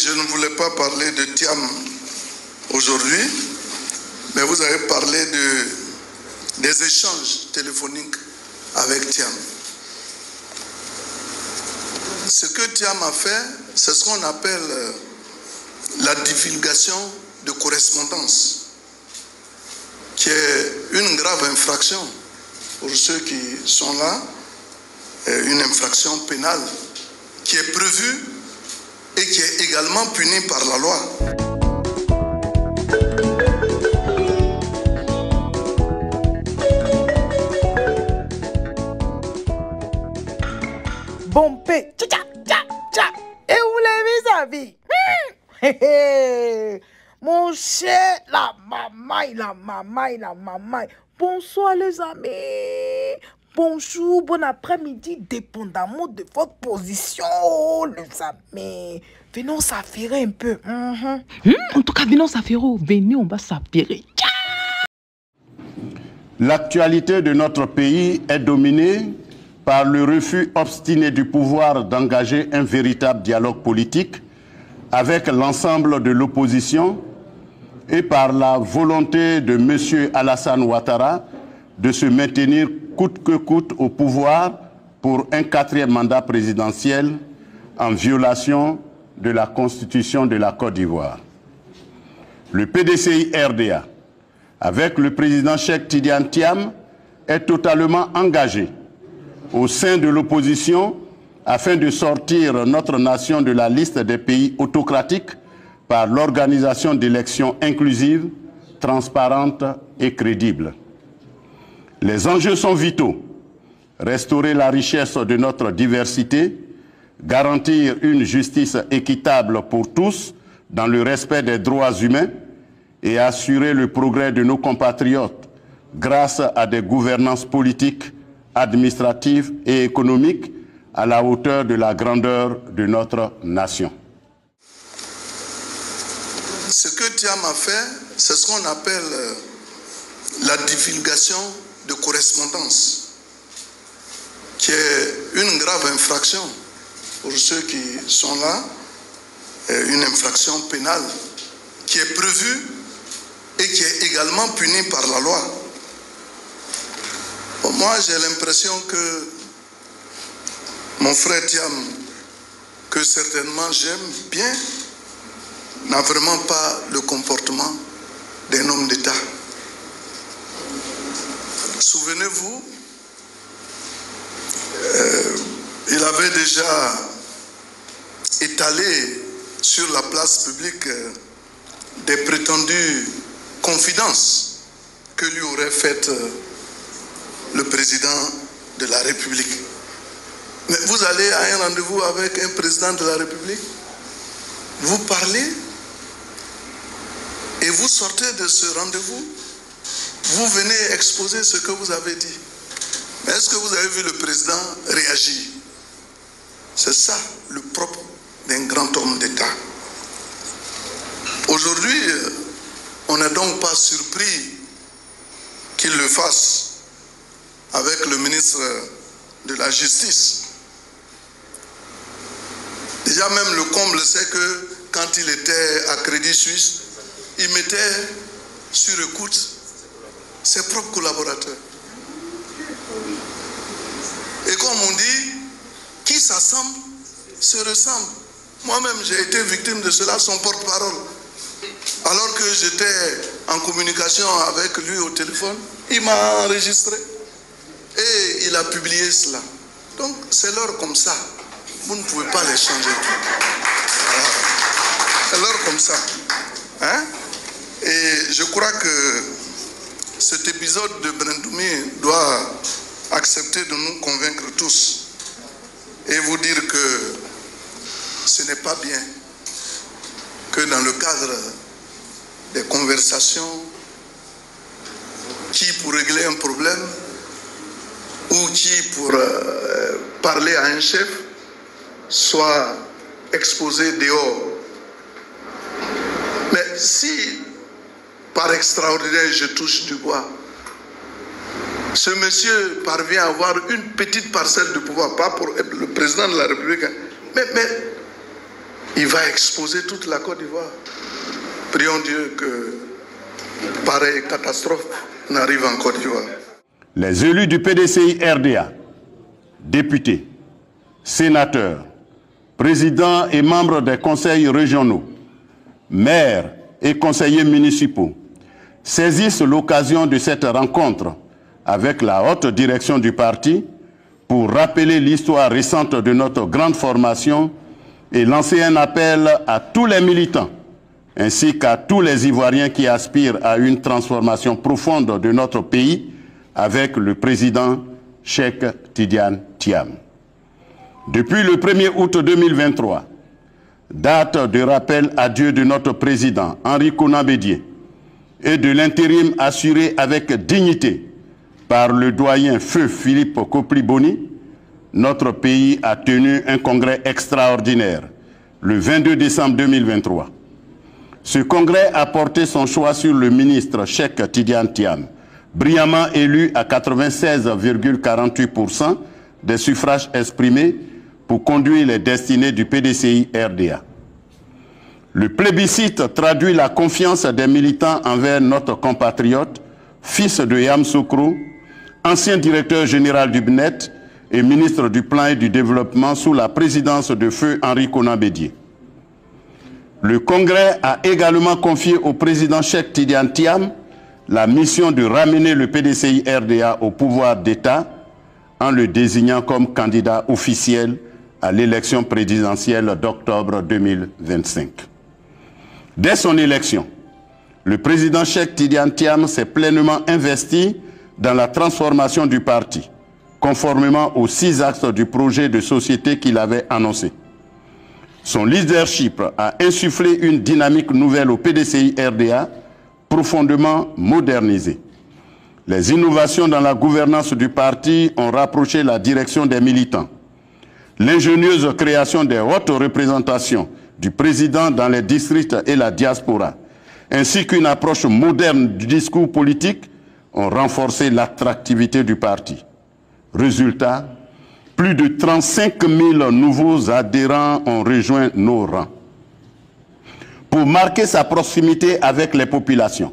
je ne voulais pas parler de Thiam aujourd'hui, mais vous avez parlé des échanges téléphoniques avec Thiam. Ce que Thiam a fait, c'est ce qu'on appelle la divulgation de correspondance, qui est une grave infraction pour ceux qui sont là, une infraction pénale qui est prévue et qui est également punie par la loi. Bon paix, tcha tcha tcha, et vous l'avez vu, mon cher, la maman. Bonsoir les amis. Bonjour, bon après-midi, dépendamment de votre position, les amis. Venons s'affairer un peu. En tout cas, venons s'affairer. Venez, on va s'affairer. L'actualité de notre pays est dominée par le refus obstiné du pouvoir d'engager un véritable dialogue politique avec l'ensemble de l'opposition et par la volonté de M. Alassane Ouattara de se maintenir coûte que coûte au pouvoir pour un 4e mandat présidentiel en violation de la Constitution de la Côte d'Ivoire. Le PDCI-RDA, avec le président Cheikh Tidiane Thiam, est totalement engagé au sein de l'opposition afin de sortir notre nation de la liste des pays autocratiques par l'organisation d'élections inclusives, transparentes et crédibles. Les enjeux sont vitaux. Restaurer la richesse de notre diversité, garantir une justice équitable pour tous dans le respect des droits humains et assurer le progrès de nos compatriotes grâce à des gouvernances politiques, administratives et économiques à la hauteur de la grandeur de notre nation. Ce que Thiam a fait, c'est ce qu'on appelle la divulgation de correspondance, qui est une grave infraction pour ceux qui sont là, une infraction pénale qui est prévue et qui est également punie par la loi. Bon, moi, j'ai l'impression que mon frère Thiam, que certainement j'aime bien, n'a vraiment pas le comportement d'un homme d'État. Souvenez-vous, il avait déjà étalé sur la place publique des prétendues confidences que lui aurait faites le président de la République. Mais vous allez à un rendez-vous avec un président de la République, vous parlez et vous sortez de ce rendez-vous, vous venez exposer ce que vous avez dit. Mais est-ce que vous avez vu le président réagir? C'est ça le propre d'un grand homme d'État. Aujourd'hui, on n'est donc pas surpris qu'il le fasse avec le ministre de la Justice. Déjà même le comble, c'est que quand il était à Crédit Suisse, il mettait sur écoute ses propres collaborateurs. Et comme on dit, qui s'assemble se ressemble. Moi-même, j'ai été victime de cela, son porte-parole. Alors que j'étais en communication avec lui au téléphone, il m'a enregistré et il a publié cela. Donc, c'est l'heure comme ça. Vous ne pouvez pas les changer. Voilà. C'est l'heure comme ça. Hein? Et je crois que cet épisode de Brendoumi doit accepter de nous convaincre tous et vous dire que ce n'est pas bien que dans le cadre des conversations, qui pour régler un problème ou qui pour parler à un chef soit exposé dehors. Mais si par extraordinaire je touche du bois, ce monsieur parvient à avoir une petite parcelle de pouvoir, pas pour être le président de la République, mais il va exposer toute la Côte d'Ivoire. Prions Dieu que pareille catastrophe n'arrive en Côte d'Ivoire. Les élus du PDCI RDA, députés, sénateurs, présidents et membres des conseils régionaux, maires et conseillers municipaux saisissent l'occasion de cette rencontre avec la haute direction du parti pour rappeler l'histoire récente de notre grande formation et lancer un appel à tous les militants ainsi qu'à tous les Ivoiriens qui aspirent à une transformation profonde de notre pays avec le président Cheikh Tidiane Thiam. Depuis le 1er août 2023, date de rappel à Dieu de notre président Henri Konan Bédié et de l'intérim assuré avec dignité par le doyen Feu Philippe Kopli-Boni, notre pays a tenu un congrès extraordinaire le 22 décembre 2023. Ce congrès a porté son choix sur le ministre Cheikh Tidiane Thiam, brillamment élu à 96,48% des suffrages exprimés pour conduire les destinées du PDCI RDA. Le plébiscite traduit la confiance des militants envers notre compatriote, fils de Yamoussoukro, ancien directeur général du BNET et ministre du Plan et du Développement sous la présidence de Feu Henri Konan Bédié. Le Congrès a également confié au président Cheikh Tidiane Thiam la mission de ramener le PDCI RDA au pouvoir d'État en le désignant comme candidat officiel à l'élection présidentielle d'octobre 2025. Dès son élection, le président Cheikh Tidiane Thiam s'est pleinement investi dans la transformation du parti, conformément aux 6 axes du projet de société qu'il avait annoncé. Son leadership a insufflé une dynamique nouvelle au PDCI RDA, profondément modernisée. Les innovations dans la gouvernance du parti ont rapproché la direction des militants. L'ingénieuse création des hautes représentations du président dans les districts et la diaspora, ainsi qu'une approche moderne du discours politique, ont renforcé l'attractivité du parti. Résultat, plus de 35 000 nouveaux adhérents ont rejoint nos rangs. Pour marquer sa proximité avec les populations,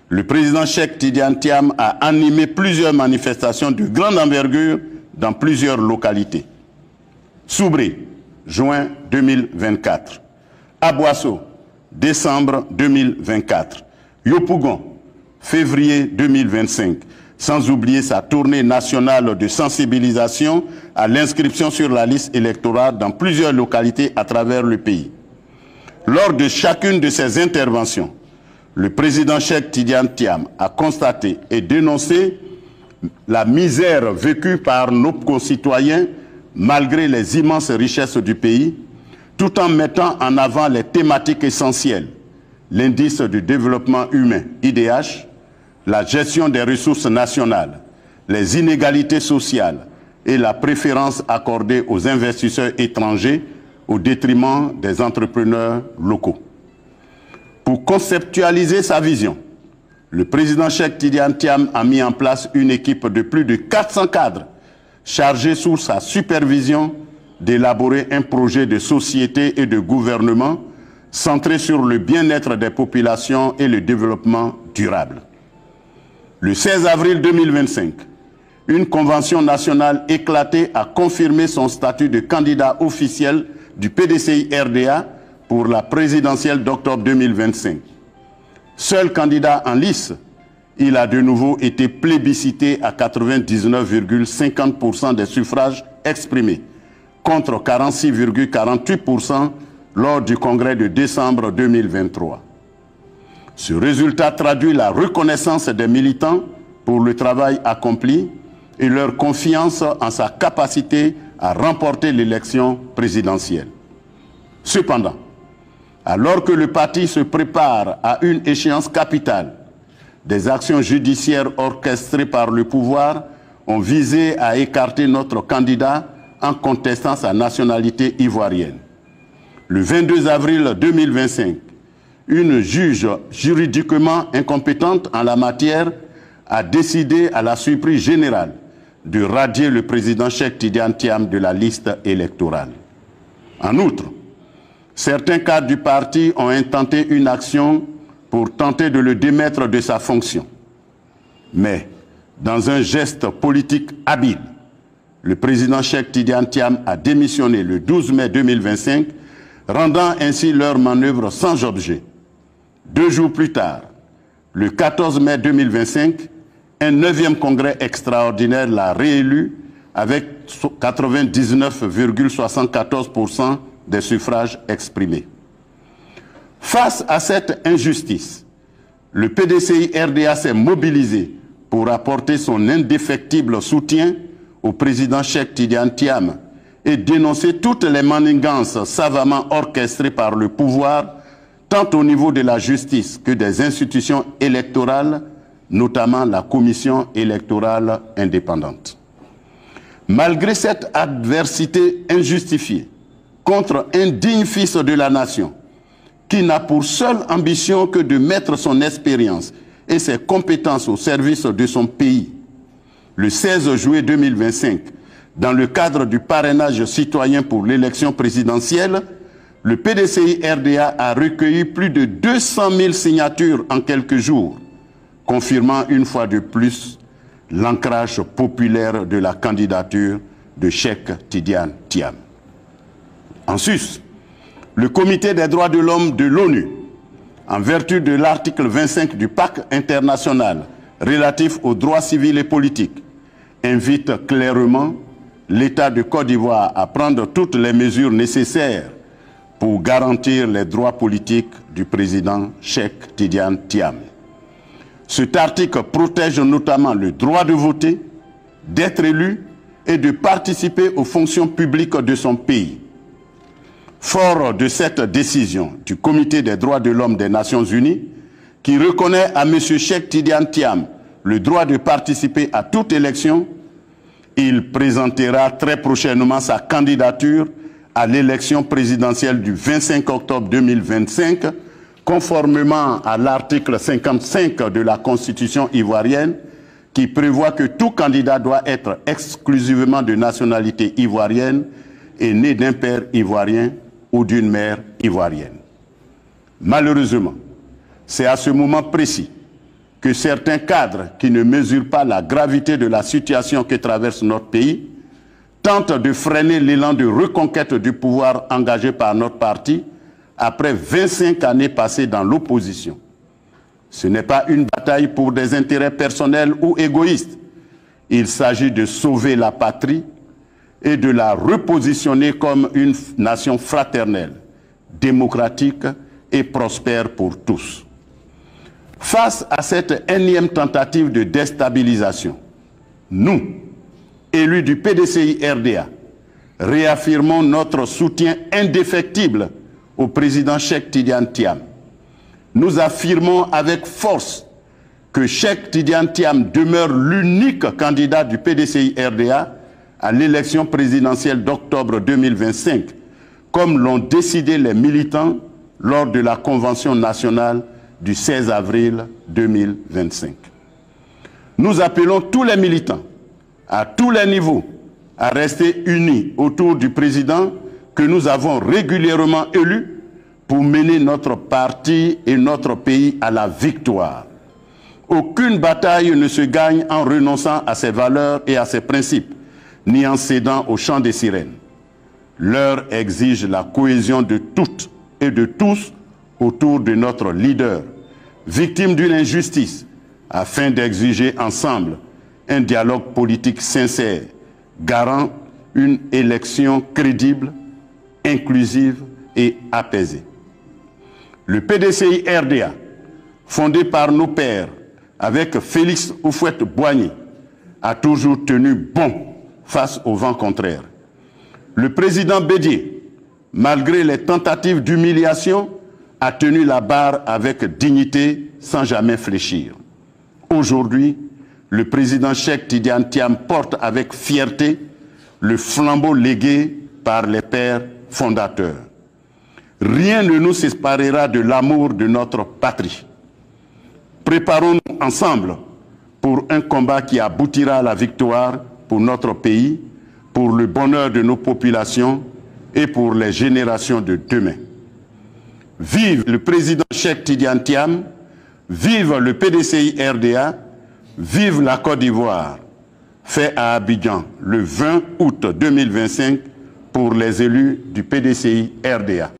le président Cheikh Tidiane Thiam a animé plusieurs manifestations de grande envergure dans plusieurs localités. Soubré, juin 2024. Aboasso, décembre 2024. Yopougon, février 2025. Sans oublier sa tournée nationale de sensibilisation à l'inscription sur la liste électorale dans plusieurs localités à travers le pays. Lors de chacune de ces interventions, le président Cheikh Tidiane Thiam a constaté et dénoncé la misère vécue par nos concitoyens malgré les immenses richesses du pays, tout en mettant en avant les thématiques essentielles, l'indice de développement humain, IDH, la gestion des ressources nationales, les inégalités sociales et la préférence accordée aux investisseurs étrangers au détriment des entrepreneurs locaux. Pour conceptualiser sa vision, le président Cheikh Tidiane Thiam a mis en place une équipe de plus de 400 cadres chargés sous sa supervision d'élaborer un projet de société et de gouvernement centré sur le bien-être des populations et le développement durable. Le 16 avril 2025, une convention nationale éclatée a confirmé son statut de candidat officiel du PDCI RDA pour la présidentielle d'octobre 2025. Seul candidat en lice, il a de nouveau été plébiscité à 99,50% des suffrages exprimés, contre 46,48% lors du congrès de décembre 2023. Ce résultat traduit la reconnaissance des militants pour le travail accompli et leur confiance en sa capacité à remporter l'élection présidentielle. Cependant, alors que le parti se prépare à une échéance capitale, des actions judiciaires orchestrées par le pouvoir ont visé à écarter notre candidat en contestant sa nationalité ivoirienne. Le 22 avril 2025, une juge juridiquement incompétente en la matière a décidé à la surprise générale de radier le président Cheikh Tidiane Thiam de la liste électorale. En outre, certains cadres du parti ont intenté une action pour tenter de le démettre de sa fonction. Mais, dans un geste politique habile, le président Cheikh Tidiane Thiam a démissionné le 12 mai 2025, rendant ainsi leur manœuvre sans objet. 2 jours plus tard, le 14 mai 2025, un 9e congrès extraordinaire l'a réélu avec 99,74% des suffrages exprimés. Face à cette injustice, le PDCI-RDA s'est mobilisé pour apporter son indéfectible soutien au président Cheikh Tidiane Thiam et dénoncer toutes les manigances savamment orchestrées par le pouvoir, tant au niveau de la justice que des institutions électorales, notamment la Commission électorale indépendante. Malgré cette adversité injustifiée contre un digne fils de la nation, qui n'a pour seule ambition que de mettre son expérience et ses compétences au service de son pays, le 16 juillet 2025, dans le cadre du parrainage citoyen pour l'élection présidentielle, le PDCI-RDA a recueilli plus de 200 000 signatures en quelques jours, confirmant une fois de plus l'ancrage populaire de la candidature de Cheikh Tidiane Thiam. En sus, le Comité des droits de l'homme de l'ONU, en vertu de l'article 25 du Pacte international relatif aux droits civils et politiques, invite clairement l'État de Côte d'Ivoire à prendre toutes les mesures nécessaires pour garantir les droits politiques du président Cheikh Tidiane Thiam. Cet article protège notamment le droit de voter, d'être élu et de participer aux fonctions publiques de son pays. Fort de cette décision du Comité des droits de l'homme des Nations Unies, qui reconnaît à M. Cheikh Tidiane Thiam le droit de participer à toute élection, il présentera très prochainement sa candidature à l'élection présidentielle du 25 octobre 2025, conformément à l'article 55 de la Constitution ivoirienne, qui prévoit que tout candidat doit être exclusivement de nationalité ivoirienne et né d'un père ivoirien ou d'une mère ivoirienne. Malheureusement, c'est à ce moment précis que certains cadres qui ne mesurent pas la gravité de la situation que traverse notre pays tentent de freiner l'élan de reconquête du pouvoir engagé par notre parti après 25 années passées dans l'opposition. Ce n'est pas une bataille pour des intérêts personnels ou égoïstes. Il s'agit de sauver la patrie et de la repositionner comme une nation fraternelle, démocratique et prospère pour tous. Face à cette énième tentative de déstabilisation, nous, élus du PDCI-RDA, réaffirmons notre soutien indéfectible au président Cheikh Tidiane Thiam. Nous affirmons avec force que Cheikh Tidiane Thiam demeure l'unique candidat du PDCI-RDA à l'élection présidentielle d'octobre 2025, comme l'ont décidé les militants lors de la Convention nationale du 16 avril 2025. Nous appelons tous les militants, à tous les niveaux, à rester unis autour du président que nous avons régulièrement élu pour mener notre parti et notre pays à la victoire. Aucune bataille ne se gagne en renonçant à ses valeurs et à ses principes, ni en cédant au chant des sirènes. L'heure exige la cohésion de toutes et de tous autour de notre leader, victime d'une injustice, afin d'exiger ensemble un dialogue politique sincère, garant une élection crédible, inclusive et apaisée. Le PDCI-RDA, fondé par nos pères avec Félix Houphouët-Boigny, a toujours tenu bon face au vent contraire. Le président Bédié, malgré les tentatives d'humiliation, a tenu la barre avec dignité sans jamais fléchir. Aujourd'hui, le président Cheikh Tidiane Thiam porte avec fierté le flambeau légué par les pères fondateurs. Rien ne nous séparera de l'amour de notre patrie. Préparons-nous ensemble pour un combat qui aboutira à la victoire pour notre pays, pour le bonheur de nos populations et pour les générations de demain. Vive le président Cheikh Tidiane Thiam, vive le PDCI RDA, vive la Côte d'Ivoire. Fait à Abidjan le 20 août 2025 pour les élus du PDCI RDA.